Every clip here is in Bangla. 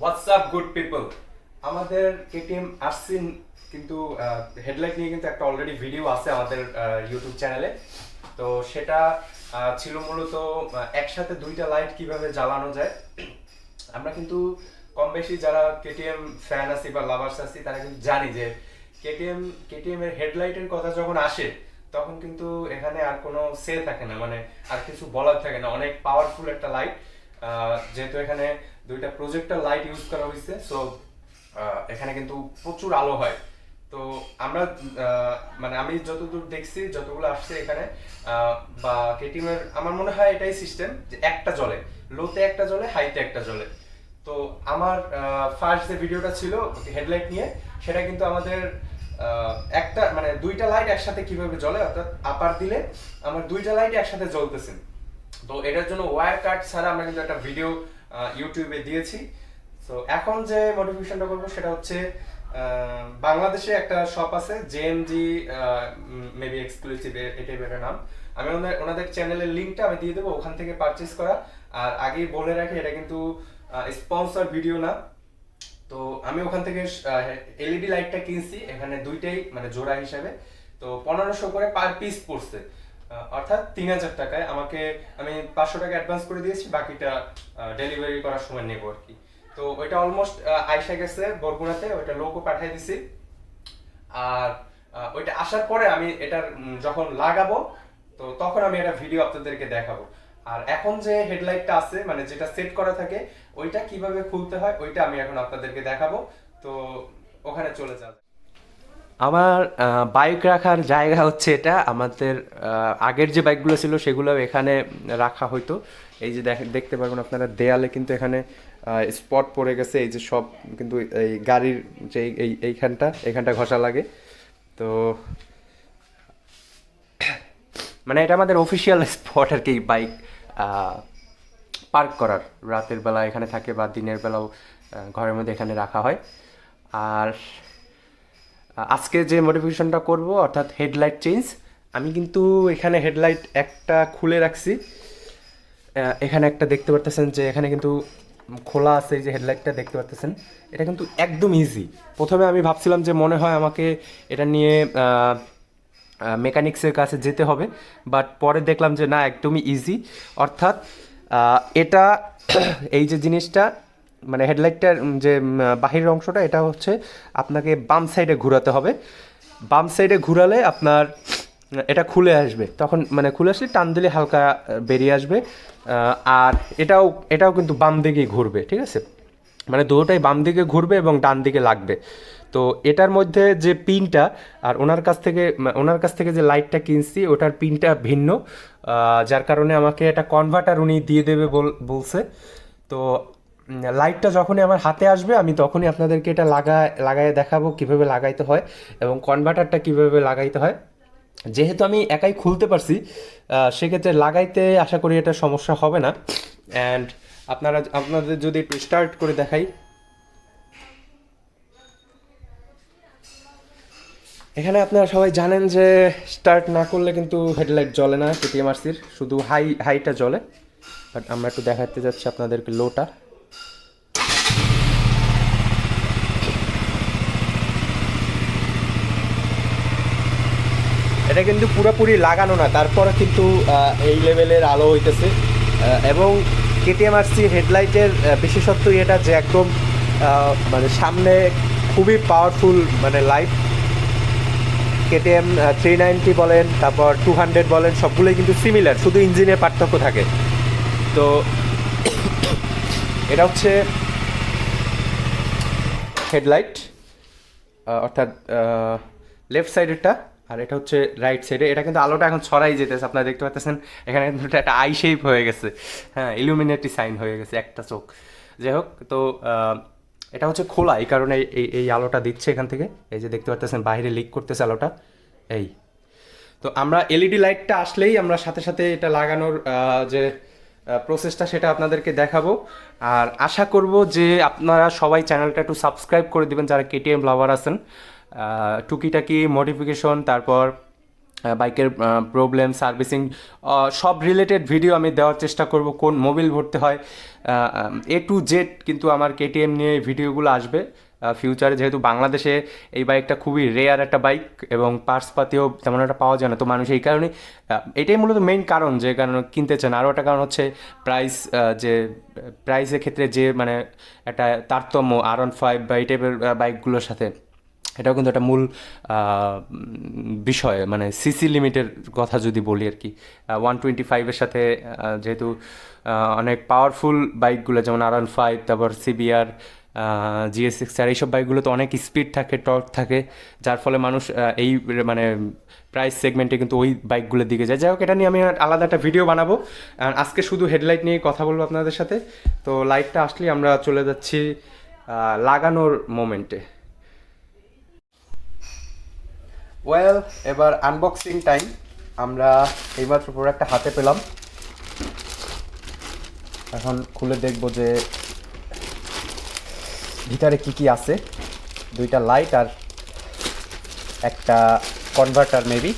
হোয়াটসঅ্যাপ গুড পিপল, আমাদের কেটিএম আরসি কিন্তু হেডলাইট নিয়ে কিন্তু একটা অলরেডি ভিডিও আছে আমাদের ইউটিউব চ্যানেলে। তো সেটা ছিল মূলত একসাথে দুইটা লাইট কিভাবে জ্বালানো যায়। আমরা কিন্তু কম বেশি যারা কেটিএম ফ্যান আছি বা লাভার্স আছি তারা কিন্তু জানি যে কেটিএম এর হেডলাইটের কথা যখন আসে তখন কিন্তু এখানে আর কোনো সে থাকে না, মানে আর কিছু বলার থাকে না। অনেক পাওয়ারফুল একটা লাইট, যেহেতু এখানে দুইটা প্রজেক্টর লাইট ইউজ করা হয়েছে, সো এখানে কিন্তু প্রচুর আলো হয়। তো আমরা মানে আমি যতদূর দেখছি, যতগুলো আসছে এখানে বা কেটিএম এর, আমার মনে হয় এটাই সিস্টেম যে একটা জ্বলে, লোতে একটা জ্বলে, হাইতে একটা জ্বলে। তো আমার ফার্স্ট যে ভিডিওটা ছিল হেডলাইট নিয়ে, সেটা কিন্তু আমাদের একটা মানে দুইটা লাইট একসাথে কিভাবে জ্বলে, অর্থাৎ আপার দিলে আমার দুইটা লাইট একসাথে জ্বলতেছে। তো এটার জন্য ওয়্যার কাট ছাড়া আমরা কিন্তু একটা ভিডিও ইউটিউবে দিয়েছি। তো এখন যে মডিফিকেশনটা করবো সেটা হচ্ছে বাংলাদেশে একটা শপ আছে জেএমজি, মেবি এক্সক্লুসিভ এটাই বেটার নাম। আমি ওনাদের চ্যানেলের লিঙ্কটা আমি দিয়ে দেবো, ওখান থেকে পারচেজ করা। আর আগেই বলে রাখি এটা কিন্তু স্পন্সর ভিডিও না। তো আমি ওখান থেকে এলইডি লাইটটা কিনছি, এখানে দুইটাই মানে জোড়া হিসাবে। তো 1500 করে পার পিস পড়ছে, অর্থাৎ 3000 টাকায় আমাকে। আমি 500 টাকা অ্যাডভান্স করে দিয়েছি, বাকিটা ডেলিভারি করার সময় নেবো আর কি। তো ওইটা অলমোস্ট আইসা গেছে বরগুনাতে, ওইটা লোকও পাঠিয়ে দিছি। আর ওইটা আসার পরে আমি এটার যখন লাগাবো তো তখন আমি এটা ভিডিও আপনাদেরকে দেখাবো। আর এখন যে হেডলাইটটা আছে মানে যেটা সেট করা থাকে, ওইটা কিভাবে খুলতে হয় ওইটা আমি এখন আপনাদেরকে দেখাবো। তো ওখানে চলে যাবে। আমার বাইক রাখার জায়গা হচ্ছে এটা। আমাদের আগের যে বাইকগুলো ছিল সেগুলো এখানে রাখা হইতো। এই যে দেখতে পারবেন আপনারা, দেয়ালে কিন্তু এখানে স্পট পড়ে গেছে, এই যে সব কিন্তু এই গাড়ির যে এইখানটা ঘষা লাগে। তো মানে এটা আমাদের অফিসিয়াল স্পট আর কি, বাইক পার্ক করার। রাতের বেলা এখানে থাকে বা দিনের বেলাও ঘরের মধ্যে এখানে রাখা হয়। আর আজকে যে মডিফিকেশনটা করব অর্থাৎ হেডলাইট চেঞ্জ, আমি কিন্তু এখানে হেডলাইট একটা খুলে রাখছি। এখানে একটা দেখতে পারতেছেন যে এখানে কিন্তু খোলা আছে, এই যে হেডলাইটটা দেখতে পারতেছেন, এটা কিন্তু একদম ইজি। প্রথমে আমি ভাবছিলাম যে মনে হয় আমাকে এটা নিয়ে মেকানিক্সের কাছে যেতে হবে, বাট পরে দেখলাম যে না, একদমই ইজি। অর্থাৎ এটা এই যে জিনিসটা মানে হেডলাইটটার যে বাহিরের অংশটা, এটা হচ্ছে আপনাকে বাম সাইডে ঘোরাতে হবে। বাম সাইডে ঘোরালে আপনার এটা খুলে আসবে, তখন মানে খুলে আসলে টান দিলে হালকা বেরিয়ে আসবে। আর এটাও কিন্তু বাম দিকেই ঘুরবে, ঠিক আছে? মানে দুটোটাই বাম দিকে ঘুরবে এবং ডান দিকে লাগবে। তো এটার মধ্যে যে পিনটা, আর ওনার কাছ থেকে যে লাইটটা কিনছি ওটার পিনটা ভিন্ন, যার কারণে আমাকে এটা কনভার্টার উনি দিয়ে দেবে বলছে। তো লাইটটা যখনই আমার হাতে আসবে আমি তখনই আপনাদেরকে এটা লাগায় দেখাবো কিভাবে লাগাইতে হয় এবং কনভার্টারটা কিভাবে লাগাইতে হয়। যেহেতু আমি একাই খুলতে পারছি, সেক্ষেত্রে লাগাইতে আশা করি এটা সমস্যা হবে না। অ্যান্ড আপনাদের যদি একটু স্টার্ট করে দেখাই, এখানে আপনারা সবাই জানেন যে স্টার্ট না করলে কিন্তু হেডলাইট জ্বলে না কেটিএম আরসির, শুধু হাইটা জ্বলে। বাট আমরা একটু দেখাতে যাচ্ছি আপনাদেরকে লোটা। এটা কিন্তু পুরোপুরি লাগানো না, তারপরে কিন্তু এই লেভেলের আলো হইতেছে। এবং কেটিএম আরসি হেডলাইটের বিশেষত্ব এটা যে একদম মানে সামনে খুবই পাওয়ারফুল মানে লাইট। কেটিএম 390 বলেন, তারপর 200 বলেন, সবগুলোই কিন্তু সিমিলার, শুধু ইঞ্জিনের পার্থক্য থাকে। তো এটা হচ্ছে হেডলাইট, অর্থাৎ লেফট সাইডেরটা, আর এটা হচ্ছে রাইট সাইডে। এটা কিন্তু আলোটা এখন ছড়াই যেতেছে, আপনারা দেখতে পাচ্ছেন এখানে কিন্তু একটা আই শেপ হয়ে গেছে, হ্যাঁ, ইলুমিনেটি সাইন হয়ে গেছে একটা চোখ। যাই হোক, তো এটা হচ্ছে খোলা, এই কারণে এই আলোটা দিচ্ছে এখান থেকে। এই যে দেখতে পাচ্ছেন বাইরে লিক করতেছে আলোটা, এই। তো আমরা এলইডি লাইটটা আসলেই আমরা সাথে সাথে এটা লাগানোর যে প্রসেসটা সেটা আপনাদেরকে দেখাবো। আর আশা করব যে আপনারা সবাই চ্যানেলটা একটু সাবস্ক্রাইব করে দিবেন যারা কেটিএম লাভার আছেন। টুকিটাকি মডিফিকেশন, তারপর বাইকের প্রবলেম, সার্ভিসিং, সব রিলেটেড ভিডিও আমি দেওয়ার চেষ্টা করব। কোন মোবিল ভরতে হয়, A to Z কিন্তু আমার কেটিএম নিয়ে ভিডিওগুলো আসবে ফিউচারে, যেহেতু বাংলাদেশে এই বাইকটা খুবই রেয়ার একটা বাইক এবং পার্টসপাতিও তেমন একটা পাওয়া যায় না। তো মানুষ এই কারণে, এটাই মূলত মেইন কারণ যে কারণে কিনতে চান। আরও একটা কারণ হচ্ছে প্রাইস, যে প্রাইসের ক্ষেত্রে যে মানে একটা তারতম্য R15 বা এই টাইপের বাইকগুলোর সাথে, এটাও কিন্তু একটা মূল বিষয়। মানে সিসি লিমিটের কথা যদি বলি আর কি, 125-এর সাথে যেহেতু অনেক পাওয়ারফুল বাইকগুলো যেমন R15, তারপর CBR, GS6R, এইসব বাইকগুলো তো অনেক স্পিড থাকে, টর্ক থাকে, যার ফলে মানুষ এই মানে প্রাইস সেগমেন্টে কিন্তু ওই বাইকগুলোর দিকে যায়। যাই হোক, এটা নিয়ে আমি আলাদা একটা ভিডিও বানাবো। আজকে শুধু হেডলাইট নিয়ে কথা বলবো আপনাদের সাথে। তো লাইটটা আসলেই আমরা চলে যাচ্ছি লাগানোর মোমেন্টে। ওয়েল, এবার আনবক্সিং টাইম। আমরা এইমাত্র প্রোডাক্টটা হাতে পেলাম, এখন খুলে দেখব যে ভিতরে কি কি আছে। দুইটা লাইট আর একটা কনভার্টার মেবি।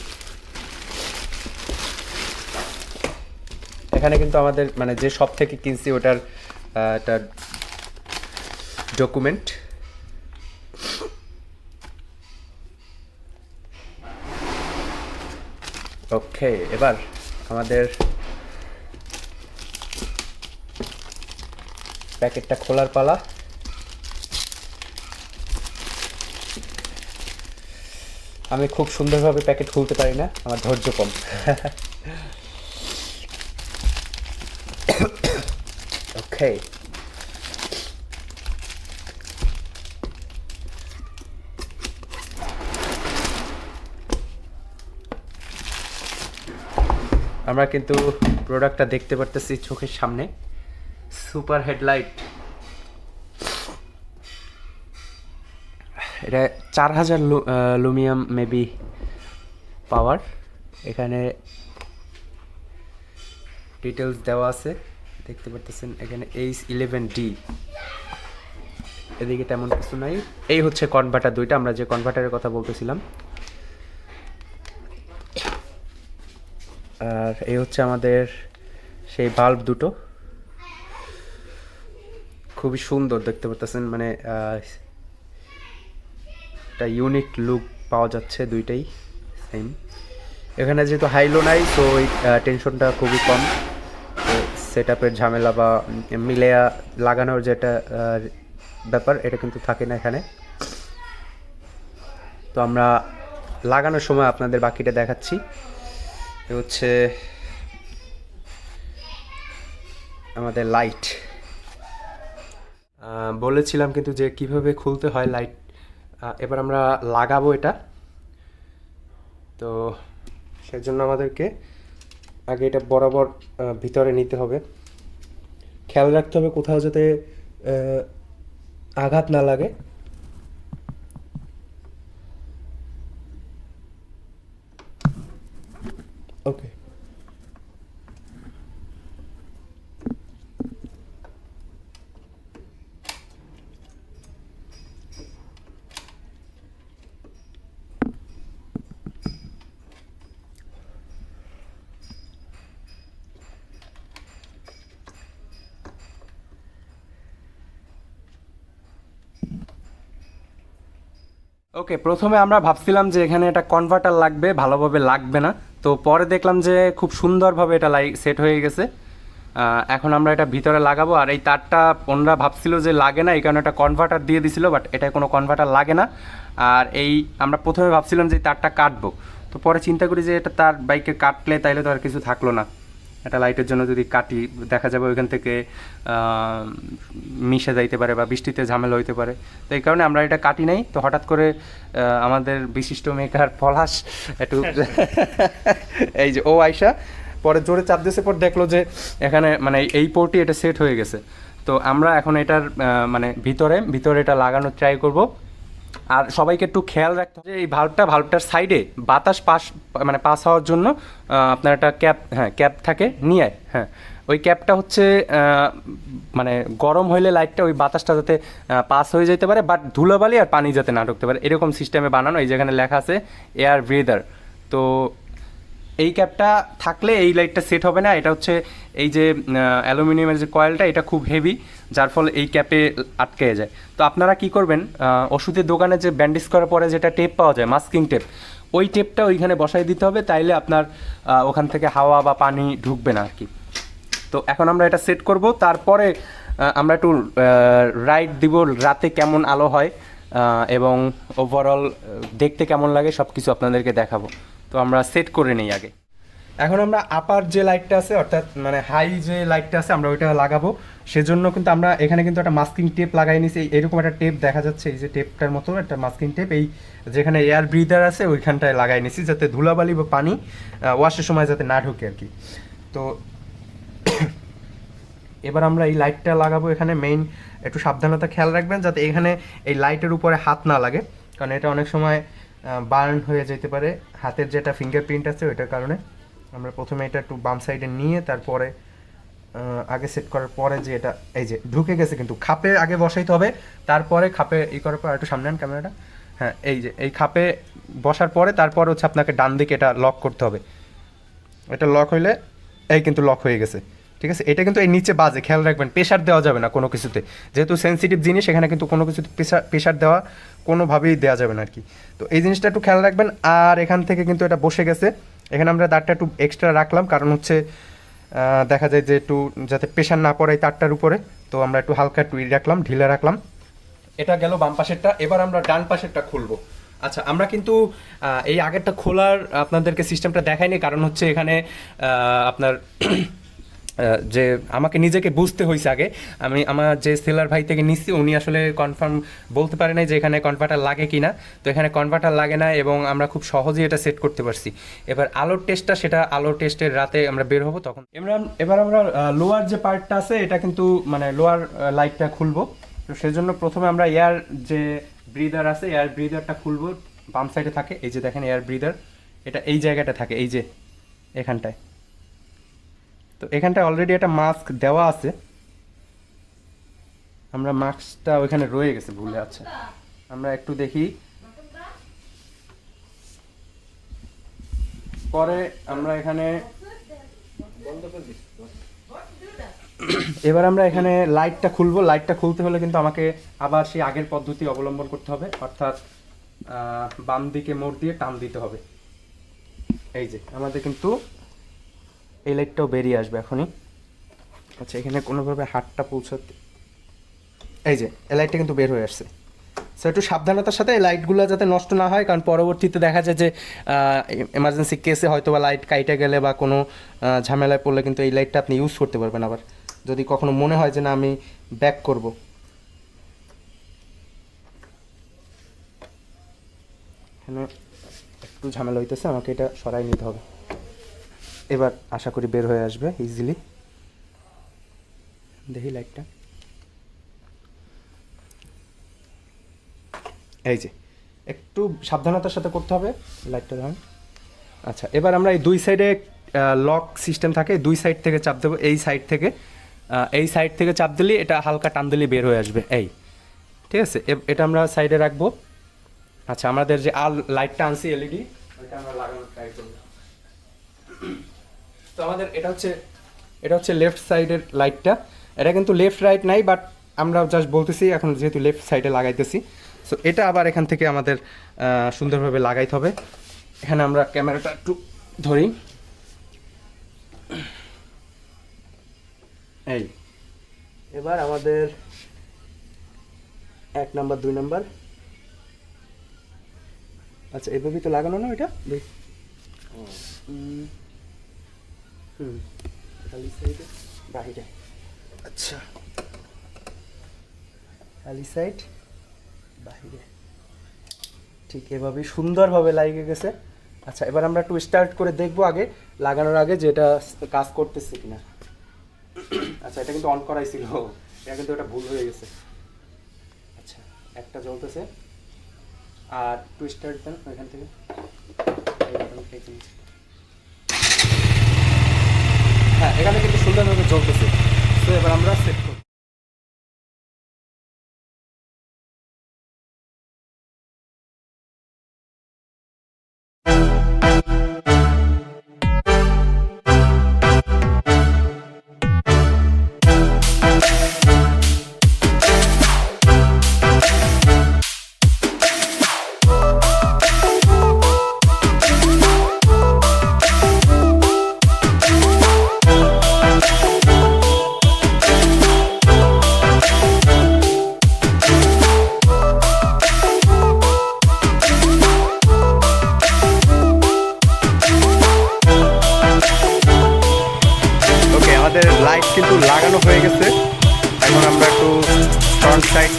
এখানে কিন্তু আমাদের মানে যে শপ থেকে কিনছি ওটার একটা ডকুমেন্ট। ওকে, এবার আমাদের প্যাকেটটা খোলার পালা। আমি খুব সুন্দরভাবে প্যাকেট খুলতে পারি না, আমার ধৈর্য কম। ওকে, আমরা কিন্তু প্রোডাক্টটা দেখতে পারতেছি চোখের সামনে। সুপার হেডলাইট, এটা 4000 লুমিয়াম মেবি পাওয়ার। এখানে ডিটেলস দেওয়া আছে, দেখতে পারতেছেন। এখানে H11D, এদিকে তেমন কিছু নাই। এই হচ্ছে কনভার্টার দুইটা, আমরা যে কনভার্টারের কথা বলতেছিলাম। আর এই হচ্ছে আমাদের সেই বাল্ব দুটো, খুবই সুন্দর দেখতে পারতেছেন। মানে একটা ইউনিক লুক পাওয়া যাচ্ছে, দুইটাই সেম। এখানে যেহেতু হাইলো নাই, তো ওই টেনশনটা খুবই কম। সেট আপের ঝামেলা বা মিলেয়া লাগানোর যেটা ব্যাপার, এটা কিন্তু থাকে না এখানে। তো আমরা লাগানোর সময় আপনাদের বাকিটা দেখাচ্ছি। হচ্ছে আমাদের লাইট, বলেছিলাম কিন্তু যে কিভাবে খুলতে হয় লাইট। এবার আমরা লাগাবো এটা। তো সেজন্য আমাদেরকে আগে এটা বরাবর ভিতরে নিতে হবে। খেয়াল রাখতে হবে কোথাও যাতে আঘাত না লাগে। ওকে, ওকে, প্রথমে আমরা ভাবছিলাম যে এখানে একটা কনভার্টার লাগবে, ভালোভাবে লাগবে না। তো পরে দেখলাম যে খুব সুন্দরভাবে এটা সেট হয়ে গেছে। এখন আমরা এটা ভিতরে লাগাবো। আর এই তারটা ওনারা ভাবছিল যে লাগে না, এই কারণে একটা কনভার্টার দিয়ে দিছিল, বাট এটা কোনো কনভার্টার লাগে না। আর এই আমরা প্রথমে ভাবছিলাম যে তারটা কাটবো, তো পরে চিন্তা করি যে এটা তার বাইকে কাটলে তাইলে তো আর কিছু থাকলো না। একটা লাইটের জন্য যদি কাটি, দেখা যাবে ওইখান থেকে মিশে যাইতে পারে বা বৃষ্টিতে ঝামেলা হইতে পারে। তো এই কারণে আমরা এটা কাটি নাই। তো হঠাৎ করে আমাদের বিশিষ্ট মেকার পলাশ একটু এই যে ও আয়শা পরে জোরে চাপ দিয়েছে, পর দেখলো যে এখানে মানে এই পোর্টই এটা সেট হয়ে গেছে। তো আমরা এখন এটার মানে ভিতরে এটা লাগানোর ট্রাই করব। আর সবাইকে একটু খেয়াল রাখতে হবে যে এই ভাল্বটার সাইডে বাতাস পাস হওয়ার জন্য আপনার একটা ক্যাপ থাকে নিয়ে। হ্যাঁ, ওই ক্যাপটা হচ্ছে মানে গরম হইলে লাইটটা ওই বাতাসটা যাতে পাস হয়ে যেতে পারে, বাট ধুলোবালি আর পানি যাতে না ঢুকতে পারে, এরকম সিস্টেমে বানানো। এই যেখানে লেখা আছে এয়ার ব্রিদার। তো এই ক্যাপটা থাকলে এই লাইটটা সেট হবে না। এটা হচ্ছে এই যে অ্যালুমিনিয়ামের যে কয়েলটা, এটা খুব হেভি, যার ফলে এই ক্যাপে আটকে যায়। তো আপনারা কি করবেন, ওষুধের দোকানে যে ব্যান্ডেজ করার পরে যেটা টেপ পাওয়া যায়, মাস্কিং টেপ, ওই টেপটা ওইখানে বসাই দিতে হবে, তাইলে আপনার ওখান থেকে হাওয়া বা পানি ঢুকবে না আর কি। তো এখন আমরা এটা সেট করব, তারপরে আমরা একটু রাইড দিব, রাতে কেমন আলো হয় এবং ওভারঅল দেখতে কেমন লাগে সব কিছু আপনাদেরকে দেখাবো। তো আমরা সেট করে নিই আগে। এখন আমরা আপার যে লাইটটা আছে, অর্থাৎ মানে হাই যে লাইটটা আছে, আমরা ওইটা লাগাবো। সেজন্য কিন্তু আমরা এখানে কিন্তু একটা মাস্কিং টেপ লাগাই নিছি। এরকম একটা টেপ দেখা যাচ্ছে, এই যে টেপটার মতো একটা মাস্কিং টেপ, এই যেখানে এয়ার ব্রিদার আছে ওইখানটায় লাগাই নিছি, যাতে ধুলাবালি বা পানি ওয়াশের সময় যাতে না ঢোকে আর কি। তো এবার আমরা এই লাইটটা লাগাবো এখানে। মেইন একটু সাবধানতা খেয়াল রাখবেন যাতে এখানে এই লাইটের উপরে হাত না লাগে, কারণ এটা অনেক সময় বার্ন হয়ে যেতে পারে হাতের যেটা ফিঙ্গারপ্রিন্ট আছে ওইটার কারণে। আমরা প্রথমে এটা একটু বাম সাইডে নিয়ে তারপরে আগে সেট করার পরে যে এটা এই যে ঢুকে গেছে, কিন্তু খাপে আগে বসাইতে হবে, তারপরে খাপে ই করার পর একটু সামনে আন ক্যামেরাটা। হ্যাঁ, এই যে এই খাপে বসার পরে তারপর হচ্ছে আপনাকে ডান দিকে এটা লক করতে হবে। এটা লক হইলে এই কিন্তু লক হয়ে গেছে, ঠিক আছে। এটা কিন্তু এই নিচে বাজে, খেয়াল রাখবেন, প্রেশার দেওয়া যাবে না কোনো কিছুতে, যেহেতু সেন্সিটিভ জিনিস, এখানে কিন্তু কোনো কিছুতে প্রেশার দেওয়া কোনোভাবেই দেওয়া যাবে না আর কি। তো এই জিনিসটা একটু খেয়াল রাখবেন। আর এখান থেকে কিন্তু এটা বসে গেছে, এখানে আমরা তারটা একটু এক্সট্রা রাখলাম, কারণ হচ্ছে দেখা যায় যে একটু যাতে প্রেশার না পড়ে তারটার উপরে, তো আমরা একটু হালকা একটু রাখলাম, ঢিলে রাখলাম। এটা গেল বাম পাশেরটা। এবার আমরা ডান পাশেরটা খুলবো। আচ্ছা, আমরা কিন্তু এই আগেরটা খোলার আপনাদেরকে সিস্টেমটা দেখাইনি, কারণ হচ্ছে এখানে আপনার যে আমাকে নিজেকে বুঝতে হয়েছে আগে। আমি আমার যে সেলার ভাই থেকে নিচ্ছি, উনি আসলে কনফার্ম বলতে পারে নাই যে এখানে কনভার্টার লাগে কি না। তো এখানে কনভার্টার লাগে না এবং আমরা খুব সহজেই এটা সেট করতে পারছি। এবার আলোর টেস্টটা, সেটা আলোর টেস্টের রাতে আমরা বের হবো তখন। এবার আমরা লোয়ার যে পার্টটা আছে, এটা কিন্তু মানে লোয়ার লাইটটা খুলবো। তো সেজন্য প্রথমে আমরা এয়ার যে ব্রিদার আছে, এয়ার ব্রিদারটা খুলবো। বাম সাইডে থাকে, এই যে দেখেন এয়ার ব্রিদার, এটা এই জায়গাটা থাকে, এই যে এখানটায়। তো এখানটায় অলরেডি একটা মাস্ক দেওয়া আছে, আমরা মাস্কটা ওইখানে রয়ে গেছে ভুলে। আচ্ছা, আমরা একটু দেখি পরে। আমরা এখানে এবার আমরা এখানে লাইটটা খুলবো। লাইটটা খুলতে হলে কিন্তু আমাকে আবার সেই আগের পদ্ধতি অবলম্বন করতে হবে, অর্থাৎ বাম দিকে মোড় দিয়ে টান দিতে হবে। এই যে আমাদের কিন্তু এই লাইটটাও বেরিয়ে আসবে এখনই। আচ্ছা, এখানে কোনোভাবে হাতটা পৌঁছাতে, এই যে এই লাইটটা কিন্তু বের হয়ে আসছে। সো একটু সাবধানতার সাথে এই লাইটগুলো যাতে নষ্ট না হয়, কারণ পরবর্তীতে দেখা যায় যে এমার্জেন্সি কেসে হয়তো বা লাইট কাইটে গেলে বা কোনো ঝামেলায় পড়লে কিন্তু এই লাইটটা আপনি ইউজ করতে পারবেন আবার, যদি কখনো মনে হয় যে না আমি ব্যাক করব। এখানে একটু ঝামেলা হইতেছে, আমাকে এটা সরাই নিতে হবে। এবার আশা করি বের হয়ে আসবে ইজিলি। দেখি লাইটটা, এই যে একটু সাবধানতার সাথে করতে হবে লাইটটা ধরেন। আচ্ছা, এবার আমরা এই দুই সাইডে লক সিস্টেম থাকে, দুই সাইড থেকে চাপ দেবো। এই সাইড থেকে চাপ দিলে এটা হালকা টান দিলে বের হয়ে আসবে, এই ঠিক আছে। এটা আমরা সাইডে রাখবো। আচ্ছা, আমাদের যে লাইটটা আনছি এলইডি, ওইটা আমরা লাগানোর ট্রাই করব। তো আমাদের এটা হচ্ছে লেফট সাইডের লাইটটা। এটা কিন্তু লেফট রাইট নাই, বাট আমরা জাস্ট বলতেছি এখন যেহেতু লেফট সাইডে লাগাইতেছি। সো এটা আবার এখান থেকে আমাদের সুন্দরভাবে লাগাইতে হবে। এখানে আমরা ক্যামেরাটা একটু ধরি, এই এবার আমাদের 1 নাম্বার 2 নাম্বার। আচ্ছা, এভাবেই তো লাগানো না এটা। খালি সাইডে বাইরে। আচ্ছা, খালি সাইড বাইরে, ঠিক এভাবেই সুন্দরভাবে লাগিয়ে গেছে। আচ্ছা, এবার আমরা একটু স্টার্ট করে দেখবো আগে লাগানোর আগে যে এটা কাজ করতেছে কিনা। আচ্ছা, এটা কিন্তু অন করাই ছিল, এটা কিন্তু এটা ভুল হয়ে গেছে। আচ্ছা, একটা জ্বলতেছে, আর একটু স্টার্ট দেন ওইখান থেকে। হ্যাঁ, এখানে কিন্তু সুন্দরভাবে জ্বলতেছে। তো এবার আমরা সেট করব।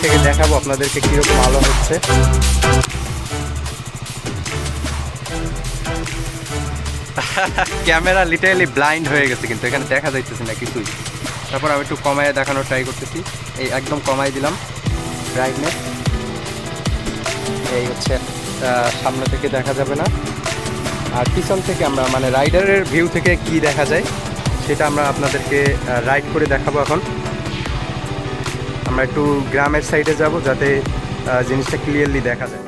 থেকে দেখাবো আপনাদেরকে কীরকম আলো হচ্ছে। ক্যামেরা লিটারালি ব্লাইন্ড হয়ে গেছে, কিন্তু এখানে দেখা যাইতেছে না কিছুই। তারপর আমি একটু কমায় দেখানোর ট্রাই করতেছি। এই একদম কমাই দিলাম ব্রাইটনেস। এই হচ্ছে সামনে থেকে দেখা যাবে না, আর পিছন থেকে আমরা মানে রাইডারের ভিউ থেকে কি দেখা যায় সেটা আমরা আপনাদেরকে রাইড করে দেখাবো। এখন আমরা একটু গ্রামের সাইডে যাব যাতে জিনিসটা ক্লিয়ারলি দেখা যায়।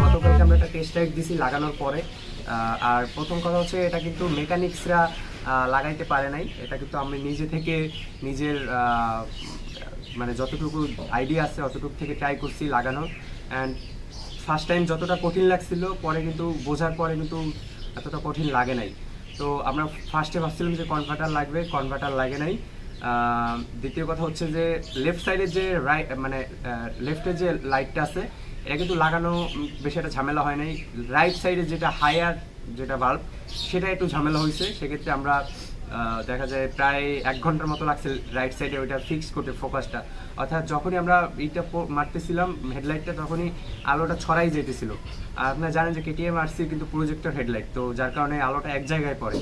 গতকালকে আমরা একটা টেস্ট রাইড দিছি লাগানোর পরে, আর প্রথম কথা হচ্ছে এটা কিন্তু মেকানিক্সরা লাগাইতে পারে নাই। এটা কিন্তু আমি নিজে থেকে নিজের মানে যতটুকু আইডিয়া আছে অতটুকু থেকে ট্রাই করছি লাগানোর। অ্যান্ড ফার্স্ট টাইম যতটা কঠিন লাগছিল পরে কিন্তু বোঝার পরে কিন্তু এতটা কঠিন লাগে নাই। তো আমরা ফার্স্টে ভাবছিলাম যে কনভার্টার লাগবে, কনভার্টার লাগে নাই। দ্বিতীয় কথা হচ্ছে যে লেফট সাইডের যে মানে লেফটের যে লাইটটা আছে এটা কিন্তু লাগানো বেশি একটা ঝামেলা হয় নাই। রাইট সাইডে যেটা হায়ার যেটা বাল্ব সেটা একটু ঝামেলা হয়েছে। সেক্ষেত্রে আমরা দেখা যায় প্রায় 1 ঘন্টার মতো লাগছে রাইট সাইডে ওইটা ফিক্স করতে ফোকাসটা। অর্থাৎ যখনই আমরা এইটা মারতেছিলাম হেডলাইটটা তখনই আলোটা ছড়াই যেতেছিল। আর আপনারা জানেন যে KTM RC কিন্তু প্রজেক্টর হেডলাইট, তো যার কারণে আলোটা এক জায়গায় পড়ে।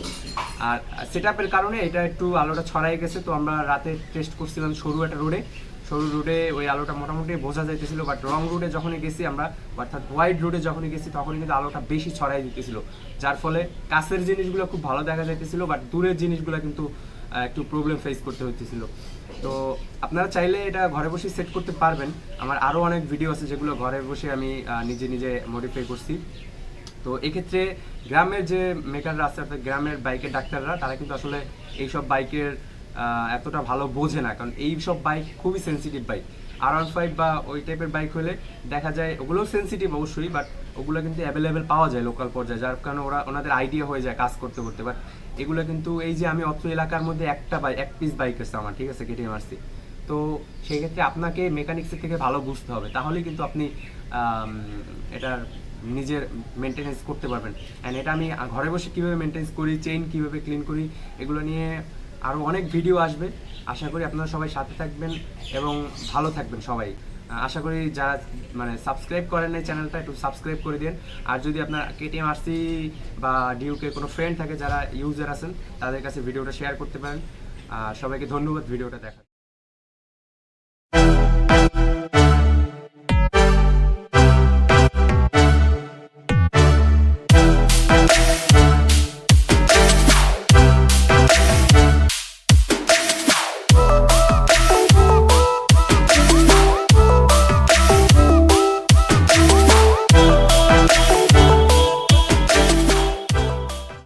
আর সেট আপের কারণে এটা একটু আলোটা ছড়াই গেছে। তো আমরা রাতে টেস্ট করছিলাম সরু একটা রোডে, সরু রুটে ওই আলোটা মোটামুটি বোঝা যাইতেছিল। বাট রং রুটে যখনই গেছি আমরা, অর্থাৎ হোয়াইট রুটে যখনই গেছি তখনই কিন্তু আলোটা বেশি ছড়াই দিতেছিল, যার ফলে কাছের জিনিসগুলো খুব ভালো দেখা যাইতেছিল, বাট দূরের জিনিসগুলো কিন্তু একটু প্রবলেম ফেস করতে হইতেছিল। তো আপনারা চাইলে এটা ঘরে বসে সেট করতে পারবেন। আমার আরও অনেক ভিডিও আছে যেগুলো ঘরে বসে আমি নিজে নিজে মডিফাই করছি। তো এক্ষেত্রে গ্রামের যে মেকাররা আছে অর্থাৎ গ্রামের বাইকের ডাক্তাররা তারা কিন্তু আসলে এইসব বাইকের এতটা ভালো বোঝে না, কারণ এই সব বাইক খুবই সেন্সিটিভ বাইক। R15 বা ওই টাইপের বাইক হলে দেখা যায় ওগুলোও সেন্সিটিভ অবশ্যই, বাট ওগুলো কিন্তু অ্যাভেলেবেল পাওয়া যায় লোকাল পর্যায়ে, যার কারণে ওনাদের আইডিয়া হয়ে যায় কাজ করতে করতে। বাট এগুলো কিন্তু এই যে আমি অত্র এলাকার মধ্যে এক পিস বাইক আছে আমার, ঠিক আছে, KTM RC। তো সেই ক্ষেত্রে আপনাকে মেকানিক্সের থেকে ভালো বুঝতে হবে, তাহলেই কিন্তু আপনি এটার নিজের মেনটেনেন্স করতে পারবেন। অ্যান্ড এটা আমি ঘরে বসে কীভাবে মেনটেন্স করি, চেইন কীভাবে ক্লিন করি, এগুলো নিয়ে আরও অনেক ভিডিও আসবে। আশা করি আপনারা সবাই সাথে থাকবেন এবং ভালো থাকবেন সবাই। আশা করি যারা মানে সাবস্ক্রাইব করেন এই চ্যানেলটা একটু সাবস্ক্রাইব করে দিন। আর যদি আপনার KTM RC বা ডিউকে কোনো ফ্রেন্ড থাকে যারা ইউজার আছেন তাদের কাছে ভিডিওটা শেয়ার করতে পারেন। সবাইকে ধন্যবাদ ভিডিওটা দেখা।